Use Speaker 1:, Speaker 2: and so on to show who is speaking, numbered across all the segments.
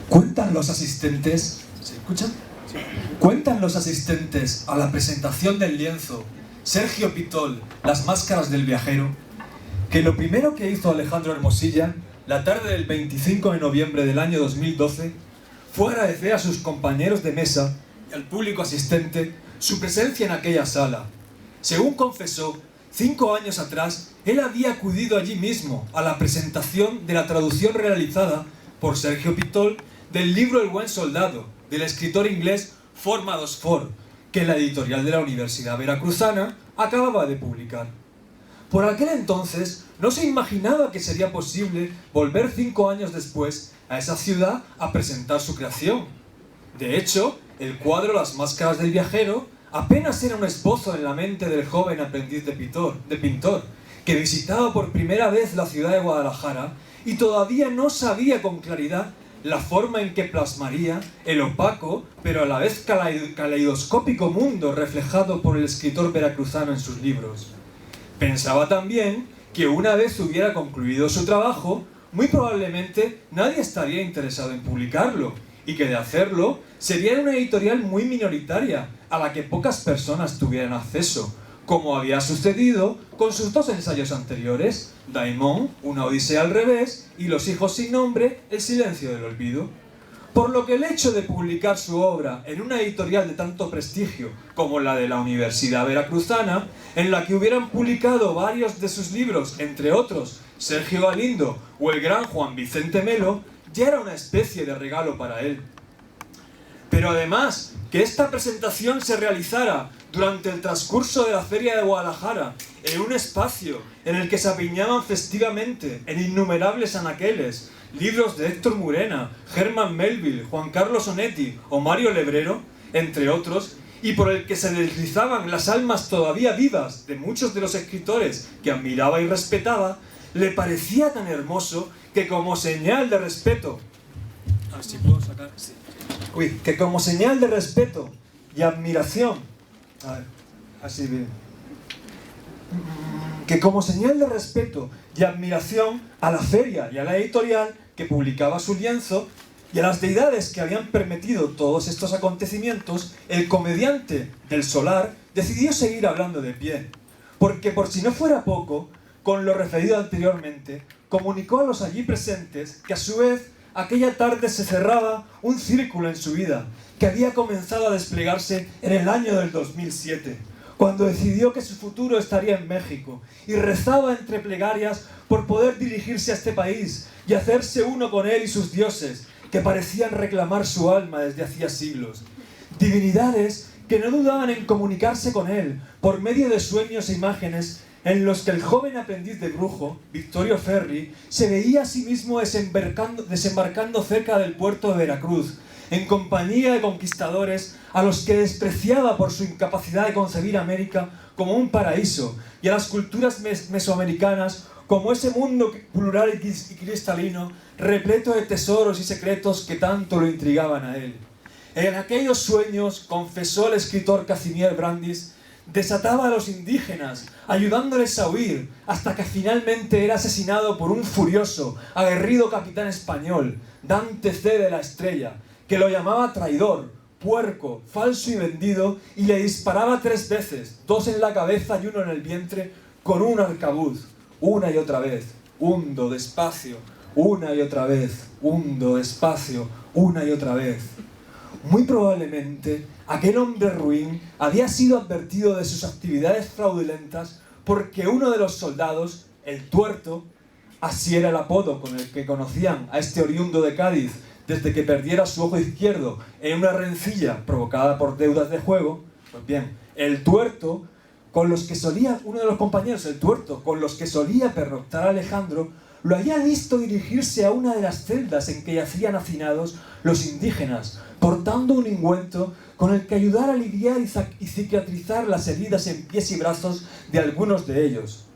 Speaker 1: Cuentan los asistentes... ¿Se escuchan? Sí. Cuentan los asistentes a la presentación del lienzo Sergio Pitol, Las máscaras del viajero, que lo primero que hizo Alejandro Hermosilla, la tarde del 25 de noviembre del año 2012, fue agradecer a sus compañeros de mesa y al público asistente su presencia en aquella sala. Según confesó, 5 años atrás, él había acudido allí mismo a la presentación de la traducción realizada por Sergio Pitol del libro El buen soldado, del escritor inglés Formados For, que la editorial de la Universidad Veracruzana acababa de publicar. Por aquel entonces no se imaginaba que sería posible volver 5 años después a esa ciudad a presentar su creación. De hecho, el cuadro Las máscaras del viajero apenas era un esbozo en la mente del joven aprendiz de pintor, que visitaba por primera vez la ciudad de Guadalajara y todavía no sabía con claridad la forma en que plasmaría el opaco, pero a la vez caleidoscópico mundo reflejado por el escritor veracruzano en sus libros. Pensaba también que una vez hubiera concluido su trabajo, muy probablemente nadie estaría interesado en publicarlo, y que de hacerlo sería una editorial muy minoritaria, a la que pocas personas tuvieran acceso, como había sucedido con sus 2 ensayos anteriores, Daimon, Una odisea al revés, y Los hijos sin nombre, El silencio del olvido. Por lo que el hecho de publicar su obra en una editorial de tanto prestigio como la de la Universidad Veracruzana, en la que hubieran publicado varios de sus libros, entre otros Sergio Galindo o el gran Juan Vicente Melo, ya era una especie de regalo para él. Pero además, que esta presentación se realizara durante el transcurso de la Feria de Guadalajara, en un espacio en el que se apiñaban festivamente en innumerables anaqueles libros de Héctor Murena, Herman Melville, Juan Carlos Onetti o Mario Lebrero, entre otros, y por el que se deslizaban las almas todavía vivas de muchos de los escritores que admiraba y respetaba, le parecía tan hermoso que como señal de respeto... A ver si puedo sacar... Sí. Que como señal de respeto y admiración... A ver, así bien. Que como señal de respeto y admiración a la feria y a la editorial que publicaba su lienzo y a las deidades que habían permitido todos estos acontecimientos, el comediante del Solar decidió seguir hablando de pie, porque por si no fuera poco, con lo referido anteriormente, comunicó a los allí presentes que a su vez aquella tarde se cerraba un círculo en su vida que había comenzado a desplegarse en el año del 2007, cuando decidió que su futuro estaría en México y rezaba entre plegarias por poder dirigirse a este país y hacerse uno con él y sus dioses, que parecían reclamar su alma desde hacía siglos. Divinidades que no dudaban en comunicarse con él por medio de sueños e imágenes en los que el joven aprendiz de brujo, Victorio Ferri, se veía a sí mismo desembarcando cerca del puerto de Veracruz, en compañía de conquistadores a los que despreciaba por su incapacidad de concebir América como un paraíso y a las culturas mesoamericanas como ese mundo plural y cristalino, repleto de tesoros y secretos que tanto lo intrigaban a él. En aquellos sueños, confesó el escritor Casimir Brandis, desataba a los indígenas, ayudándoles a huir, hasta que finalmente era asesinado por un furioso, aguerrido capitán español, Dante C. de la Estrella, que lo llamaba traidor, puerco, falso y vendido, y le disparaba 3 veces, 2 en la cabeza y 1 en el vientre, con un arcabuz, una y otra vez, hundo despacio, una y otra vez, hundo despacio, una y otra vez. Muy probablemente, aquel hombre ruin había sido advertido de sus actividades fraudulentas porque uno de los soldados, el Tuerto, así era el apodo con el que conocían a este oriundo de Cádiz desde que perdiera su ojo izquierdo en una rencilla provocada por deudas de juego, pues bien, el Tuerto, con los que solía, uno de los compañeros, el Tuerto, con los que solía pernoctar a Alejandro, lo había visto dirigirse a una de las celdas en que yacían hacinados los indígenas, portando un ungüento con el que ayudar a aliviar y cicatrizar las heridas en pies y brazos de algunos de ellos.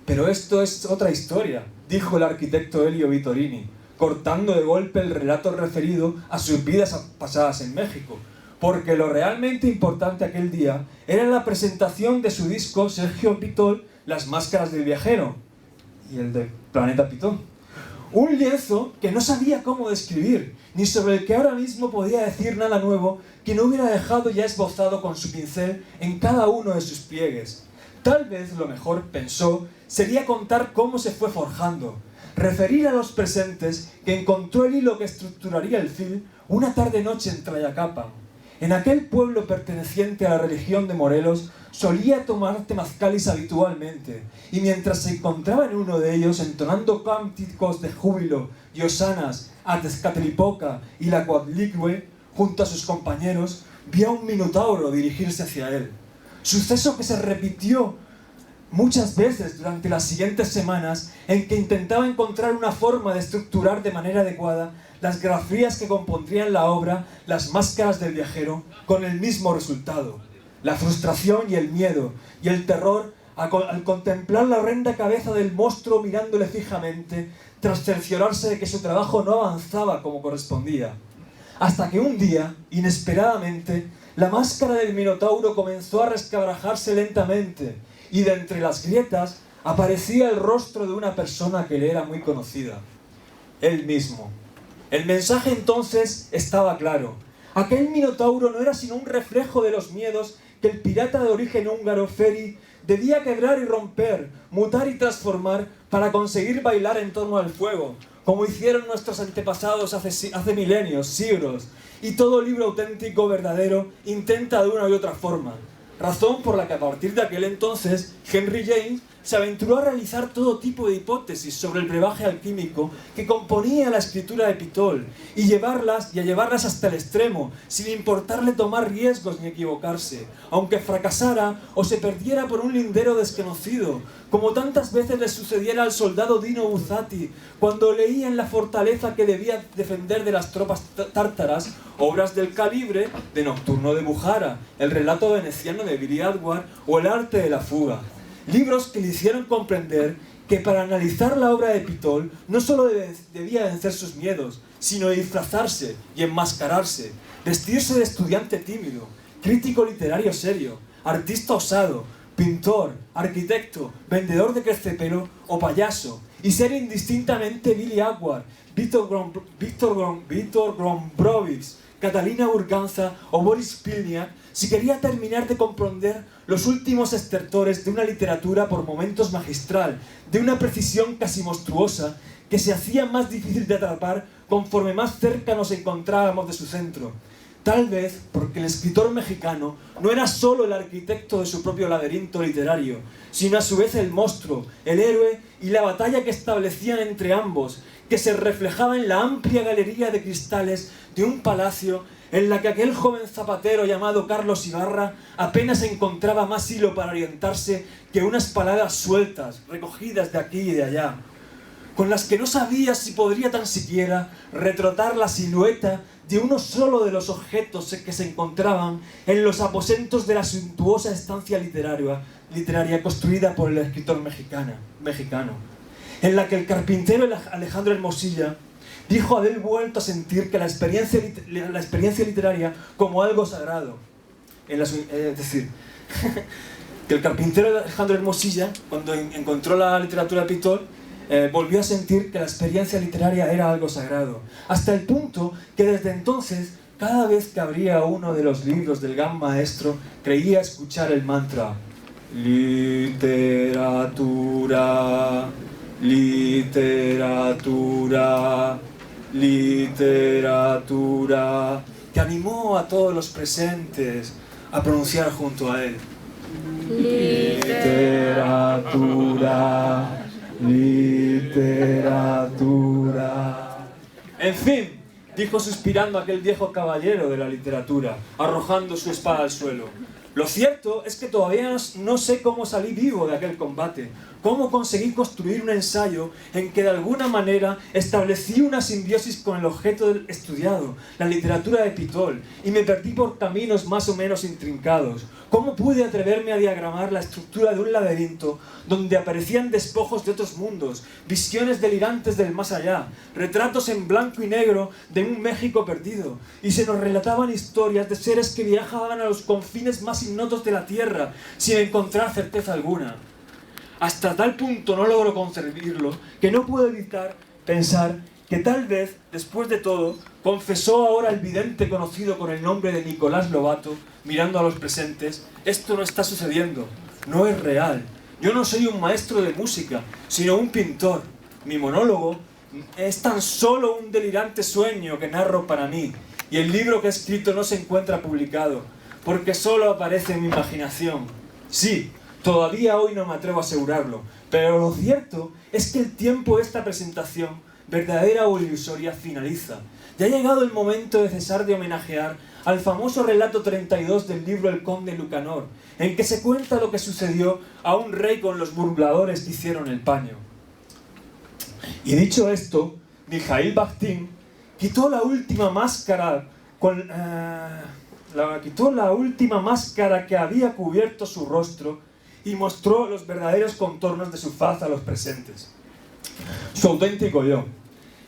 Speaker 1: Pero esto es otra historia, dijo el arquitecto Elio Vittorini, cortando de golpe el relato referido a sus vidas pasadas en México, porque lo realmente importante aquel día era la presentación de su disco Sergio Pitol, Las máscaras del viajero, y el de Planeta Pitón. Un lienzo que no sabía cómo describir, ni sobre el que ahora mismo podía decir nada nuevo que no hubiera dejado ya esbozado con su pincel en cada uno de sus pliegues. Tal vez lo mejor, pensó, sería contar cómo se fue forjando, referir a los presentes que encontró el hilo que estructuraría el film una tarde-noche en Tlayacapan. En aquel pueblo perteneciente a la religión de Morelos, solía tomar temazcalis habitualmente, y mientras se encontraba en uno de ellos entonando cánticos de júbilo y hosanas a Tezcatlipoca y la Coatlicue, junto a sus compañeros, vio a un minotauro dirigirse hacia él. Suceso que se repitió muchas veces durante las siguientes semanas, en que intentaba encontrar una forma de estructurar de manera adecuada las grafías que compondrían la obra Las máscaras del viajero, con el mismo resultado: la frustración y el miedo, y el terror al contemplar la horrenda cabeza del monstruo mirándole fijamente, tras cerciorarse de que su trabajo no avanzaba como correspondía. Hasta que un día, inesperadamente, la máscara del minotauro comenzó a resquebrajarse lentamente, y de entre las grietas aparecía el rostro de una persona que le era muy conocida: él mismo. El mensaje entonces estaba claro. Aquel minotauro no era sino un reflejo de los miedos que el pirata de origen húngaro Feri debía quebrar y romper, mutar y transformar para conseguir bailar en torno al fuego, como hicieron nuestros antepasados hace milenios, siglos, y todo libro auténtico, verdadero, intenta de una y otra forma. Razón por la que a partir de aquel entonces, Henry James se aventuró a realizar todo tipo de hipótesis sobre el brebaje alquímico que componía la escritura de Pitol y a llevarlas hasta el extremo, sin importarle tomar riesgos ni equivocarse, aunque fracasara o se perdiera por un lindero desconocido, como tantas veces le sucediera al soldado Dino Buzzati cuando leía en la fortaleza que debía defender de las tropas tártaras obras del calibre de Nocturno de Bujara, el relato veneciano de Billy Edward o El arte de la fuga. Libros que le hicieron comprender que para analizar la obra de Pitol no solo debía vencer sus miedos, sino disfrazarse y enmascararse, vestirse de estudiante tímido, crítico literario serio, artista osado, pintor, arquitecto, vendedor de crespelo o payaso, y ser indistintamente Billy Edward, Víctor Gombrowicz, Catalina Urganza o Boris Pilniak, si quería terminar de comprender los últimos estertores de una literatura por momentos magistral, de una precisión casi monstruosa, que se hacía más difícil de atrapar conforme más cerca nos encontrábamos de su centro. Tal vez porque el escritor mexicano no era solo el arquitecto de su propio laberinto literario, sino a su vez el monstruo, el héroe y la batalla que establecían entre ambos, que se reflejaba en la amplia galería de cristales de un palacio en la que aquel joven zapatero llamado Carlos Ibarra apenas encontraba más hilo para orientarse que unas palabras sueltas, recogidas de aquí y de allá, con las que no sabía si podría tan siquiera retratar la silueta de uno solo de los objetos que se encontraban en los aposentos de la suntuosa estancia literaria construida por el escritor mexicano, en la que el carpintero Alejandro Hermosilla dijo haber vuelto a sentir que la experiencia literaria como algo sagrado. Es decir, que el carpintero Alejandro Hermosilla, cuando encontró la literatura de Pitol, volvió a sentir que la experiencia literaria era algo sagrado, hasta el punto que desde entonces, cada vez que abría uno de los libros del gran maestro, creía escuchar el mantra: literatura, literatura, literatura, que animó a todos los presentes a pronunciar junto a él: literatura, literatura. En fin, dijo suspirando aquel viejo caballero de la literatura, arrojando su espada al suelo: lo cierto es que todavía no sé cómo salí vivo de aquel combate, cómo conseguí construir un ensayo en que de alguna manera establecí una simbiosis con el objeto estudiado, la literatura de Pitol, y me perdí por caminos más o menos intrincados. ¿Cómo pude atreverme a diagramar la estructura de un laberinto donde aparecían despojos de otros mundos, visiones delirantes del más allá, retratos en blanco y negro de un México perdido, y se nos relataban historias de seres que viajaban a los confines más ignotos de la Tierra sin encontrar certeza alguna? Hasta tal punto no logro concebirlo que no puedo evitar pensar que tal vez, después de todo, confesó ahora el vidente conocido con el nombre de Nicolás Lobato, mirando a los presentes: esto no está sucediendo, no es real. Yo no soy un maestro de música, sino un pintor. Mi monólogo es tan solo un delirante sueño que narro para mí, y el libro que he escrito no se encuentra publicado, porque solo aparece en mi imaginación. Sí, todavía hoy no me atrevo a asegurarlo, pero lo cierto es que el tiempo de esta presentación, verdadera o ilusoria, finaliza. Ya ha llegado el momento de cesar de homenajear al famoso relato 32 del libro El Conde Lucanor, en que se cuenta lo que sucedió a un rey con los burladores que hicieron el paño. Y dicho esto, Mikhail Bakhtin quitó la última máscara que había cubierto su rostro y mostró los verdaderos contornos de su faz a los presentes. Su auténtico yo.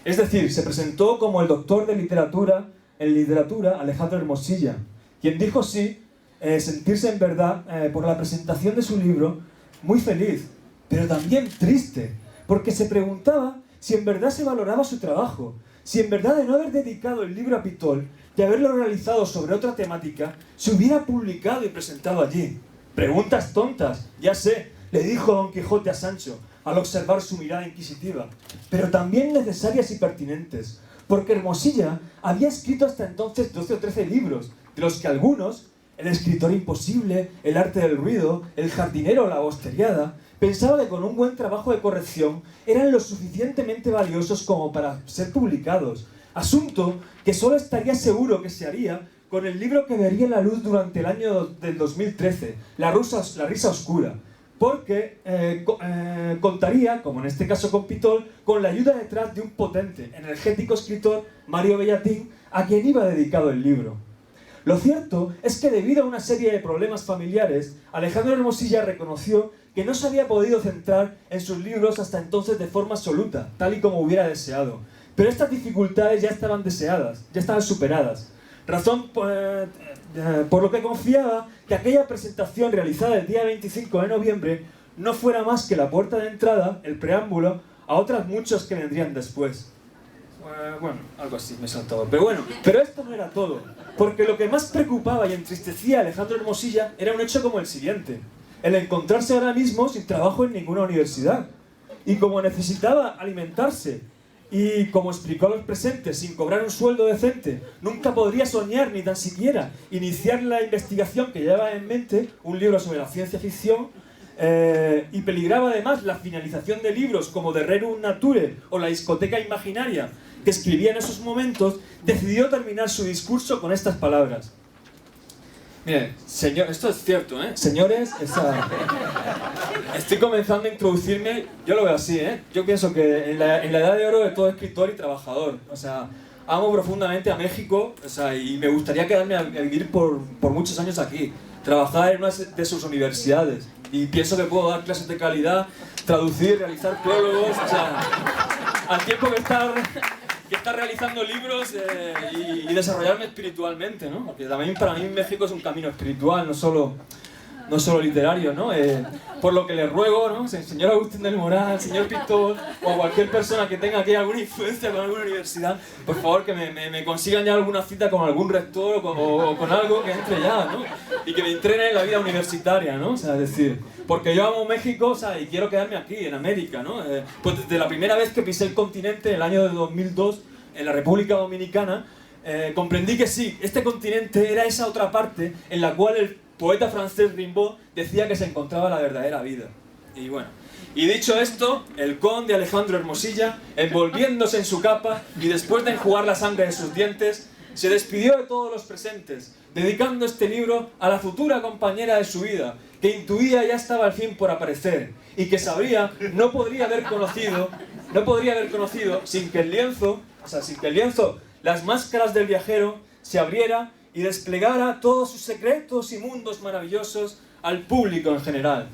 Speaker 1: Es decir, se presentó como el doctor de literatura, en literatura, Alejandro Hermosilla, quien dijo sí, sentirse en verdad, por la presentación de su libro, muy feliz, pero también triste, porque se preguntaba si en verdad se valoraba su trabajo, si en verdad de no haber dedicado el libro a Pitol, de haberlo realizado sobre otra temática, se hubiera publicado y presentado allí. Preguntas tontas, ya sé, le dijo Don Quijote a Sancho, al observar su mirada inquisitiva, pero también necesarias y pertinentes, porque Hermosilla había escrito hasta entonces 12 o 13 libros, de los que algunos, El escritor imposible, El arte del ruido, El jardinero o La bosteriada, pensaba que con un buen trabajo de corrección eran lo suficientemente valiosos como para ser publicados, asunto que solo estaría seguro que se haría con el libro que vería la luz durante el año del 2013, La risa oscura, porque contaría, como en este caso con Pitol, con la ayuda detrás de un potente, energético escritor, Mario Bellatín, a quien iba dedicado el libro. Lo cierto es que debido a una serie de problemas familiares, Alejandro Hermosilla reconoció que no se había podido centrar en sus libros hasta entonces de forma absoluta, tal y como hubiera deseado. Pero estas dificultades ya estaban superadas. Razón por lo que confiaba que aquella presentación realizada el día 25 de noviembre no fuera más que la puerta de entrada, el preámbulo, a otras muchas que vendrían después. Bueno, algo así, me he saltado. Pero esto no era todo, porque lo que más preocupaba y entristecía a Alejandro Hermosilla era un hecho como el siguiente: el encontrarse ahora mismo sin trabajo en ninguna universidad. Y como necesitaba alimentarse, y como explicó a los presentes, sin cobrar un sueldo decente, nunca podría soñar ni tan siquiera iniciar la investigación que llevaba en mente, un libro sobre la ciencia ficción, y peligraba además la finalización de libros como De Rerum Nature o La discoteca imaginaria que escribía en esos momentos, decidió terminar su discurso con estas palabras. Miren, esto es cierto, ¿eh? Señores, estoy comenzando a introducirme, yo lo veo así, ¿eh? Yo pienso que en la edad de oro de todo escritor y trabajador, o sea, amo profundamente a México, o sea, y me gustaría quedarme a vivir por muchos años aquí, trabajar en una de sus universidades, y pienso que puedo dar clases de calidad, traducir, realizar prólogos, o sea, al tiempo que estar realizando libros y desarrollarme espiritualmente, ¿no? Porque también para mí México es un camino espiritual, no solo literario, ¿no? Por lo que les ruego, ¿no? Señor Agustín del Moral, señor Pitol, o cualquier persona que tenga aquí alguna influencia con alguna universidad, por favor que me consigan ya alguna cita con algún rector o con algo que entre ya, ¿no? Y que me entrene en la vida universitaria, ¿no? O sea, es decir, porque yo amo México, o sea, y quiero quedarme aquí, en América, ¿no? Pues desde la primera vez que pisé el continente, en el año de 2002, en la República Dominicana, comprendí que sí, este continente era esa otra parte en la cual el poeta francés Rimbaud decía que se encontraba la verdadera vida. Y bueno, y dicho esto, el conde Alejandro Hermosilla, envolviéndose en su capa y después de enjugar la sangre de sus dientes, se despidió de todos los presentes, dedicando este libro a la futura compañera de su vida, que intuía ya estaba al fin por aparecer, y que sabría no podría haber conocido sin que el lienzo, las máscaras del viajero, se abriera y desplegara todos sus secretos y mundos maravillosos al público en general.